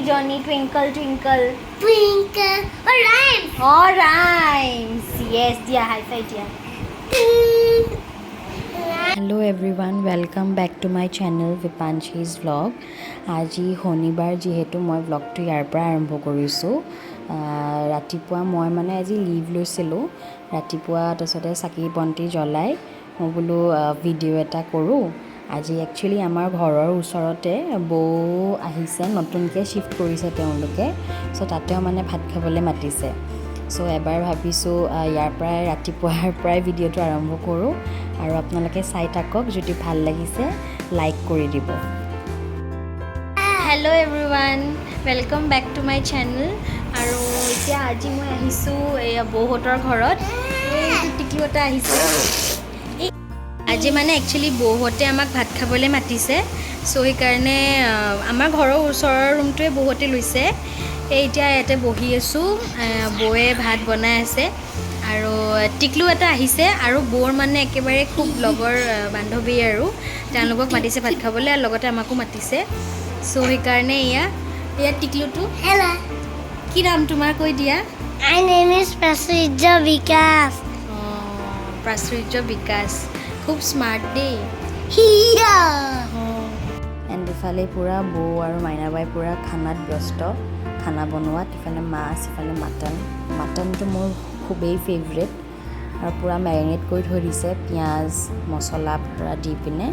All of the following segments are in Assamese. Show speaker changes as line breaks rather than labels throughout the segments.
Johnny, twinkle, twinkle.
Twinkle. Or rhymes.
Or rhymes. Yes, dear. High five, dear.
Hello everyone, welcome back to my channel Vipanshi's vlog. আজি শনিবাৰ যেহেতু মই vlogটো ইয়াৰ পৰা আৰম্ভ কৰিছোঁ। ৰাতিপুৱা মই মানে আজি লিভ লৈছিলোঁ। ৰাতিপুৱা তাৰপিছতে চাকি বন্তি জ্বলাই মই বোলো ভিডিঅ' এটা কৰোঁ। আজি একচুৱেলি আমাৰ ঘৰৰ ওচৰতে বৌ আহিছে, নতুনকৈ শিফ্ট কৰিছে তেওঁলোকে। চ' তাতেও মানে ভাত খাবলৈ মাতিছে। চ' এবাৰ ভাবিছোঁ ইয়াৰ পৰাই ৰাতিপুৱাৰ পৰাই ভিডিঅ'টো আৰম্ভ কৰোঁ আৰু আপোনালোকে চাই থাকক, যদি ভাল লাগিছে লাইক কৰি দিব।
Hello' everyone, welcome back to my channel. আৰু এতিয়া আজি মই আহিছোঁ এয়া বৌহঁতৰ ঘৰত। এই টিকলু এটা আহিছে। আজি মানে একচুৱেলি বৌহঁতে আমাক ভাত খাবলৈ মাতিছে। চ' সেইকাৰণে আমাৰ ঘৰৰ ওচৰৰ ৰুমটোৱে বৌহঁতে লৈছে। এতিয়া ইয়াতে বহি আছোঁ, বৌয়ে ভাত বনাই আছে আৰু টিকলু এটা আহিছে আৰু বৌৰ মানে একেবাৰে খুব লগৰ বান্ধৱী আৰু তেওঁলোকক মাতিছে ভাত খাবলৈ আৰু লগতে আমাকো মাতিছে। চ' সেইকাৰণে এয়া টিকলুটো।
Hello.
কি নাম তোমাৰ কৈ দিয়া?
My name is Prasujya Vikas.
Prachurya বিকাশ, খুব স্মাৰ্ট দেই।
Here.
এণ্ড ইফালে পূৰা বৌ আৰু মাইনাবাই পূৰা খানাত ব্যস্ত, খানা বনোৱাত। ইফালে মাছ, ইফালে মাটনটো মোৰ খুবেই ফেভৰেট আৰু পূৰা মেৰিনেট কৰি থৈ দিছে পিঁয়াজ মছলা পূৰা দি পিনে।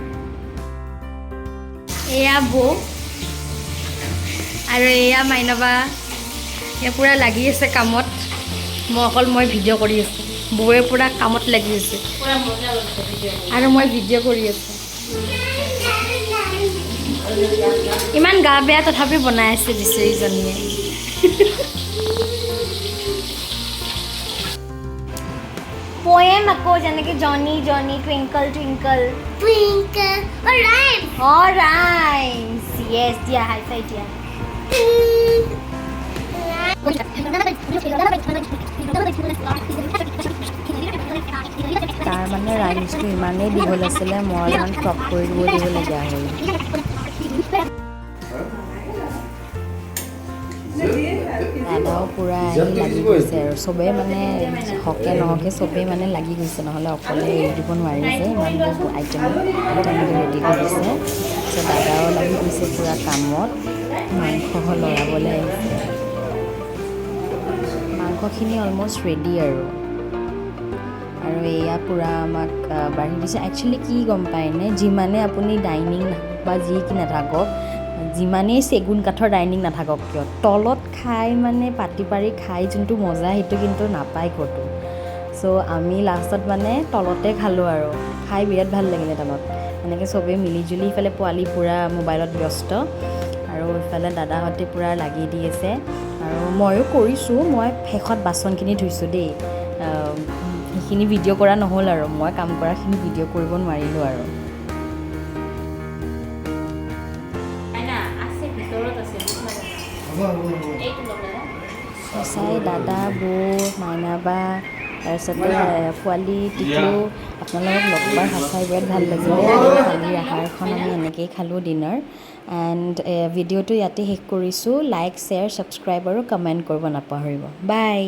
এয়া বৌ আৰু এয়া মাইনাবা, এয়া পূৰা লাগি আছে কামত। মই ভিডিঅ' কৰি আছোঁ, বৌয়ে পূৰা কামত লাগি আছে আৰু মই ভিডিঅ' কৰি আছোঁ। ইমান গা বেয়া তথাপি বনাই আছে বিচাৰিজনীয়ে। পয়েম আকৌ যেনেকৈ Johnny Johnny twinkle twinkle.
Twinkle. Or rhymes.
Or rhymes. Yes, dear. High five, dear.
তাৰ মানে ৰাইমছটো ইমানেই দীঘল আছিলে, মই অলপমান ক্ৰপ কৰি দিবলগীয়া হ'ল। দাদাও পূৰা আহি লাগি গৈছে আৰু চবেই মানে হকে নহকে চবেই মানে লাগি গৈছে, নহ'লে অকলে এৰি দিব নোৱাৰি যে ইমানবোৰ আইটেম তেওঁলোকে ৰেডি কৰিছে। চ' দাদাও লাগি গৈছে পূৰা কামত, মাংস লৰাবলৈ আহিছে। মাংসখিনি অলমষ্ট ৰেডি আৰু এয়া পূৰা আমাক বাঢ়ি দিছে। একচুৱেলি কি গম পায়নে, যিমানে আপুনি ডাইনিং বা যি কি নাথাকক, যিমানেই চেগুন কাঠৰ ডাইনিং নাথাকক কিয়, তলত খাই মানে পাতি পাৰি খাই যোনটো মজা সেইটো কিন্তু নাপায় ক'তো। চ' আমি লাষ্টত মানে তলতে খালোঁ আৰু খাই বিৰাট ভাল লাগিলে তলত। এনেকৈ চবেই মিলিজুলি, ইফালে পোৱালি পূৰা মোবাইলত ব্যস্ত আৰু ইফালে দাদাহঁতে পূৰা লাগি দি আছে আৰু ময়ো কৰিছোঁ। মই শেষত বাচনখিনি ধুইছোঁ দেই, সেইখিনি ভিডিঅ' কৰা নহ'ল আৰু মই কাম কৰাখিনি ভিডিঅ' কৰিব নোৱাৰিলোঁ আৰু। সঁচাই দাদা, বৌ, মাইনাবা, তাৰপিছতে পোৱালি টিকলু, আপোনালোকক লগ পাই সঁচাই বিৰাট ভাল লাগিলে। আৰু কালিৰ আহাৰখন আমি এনেকৈয়ে খালোঁ ডিনাৰ। এণ্ড ভিডিঅ'টো ইয়াতে শেষ কৰিছোঁ। লাইক, শ্বেয়াৰ, ছাবস্ক্ৰাইব আৰু কমেণ্ট কৰিব নাপাহৰিব। বাই।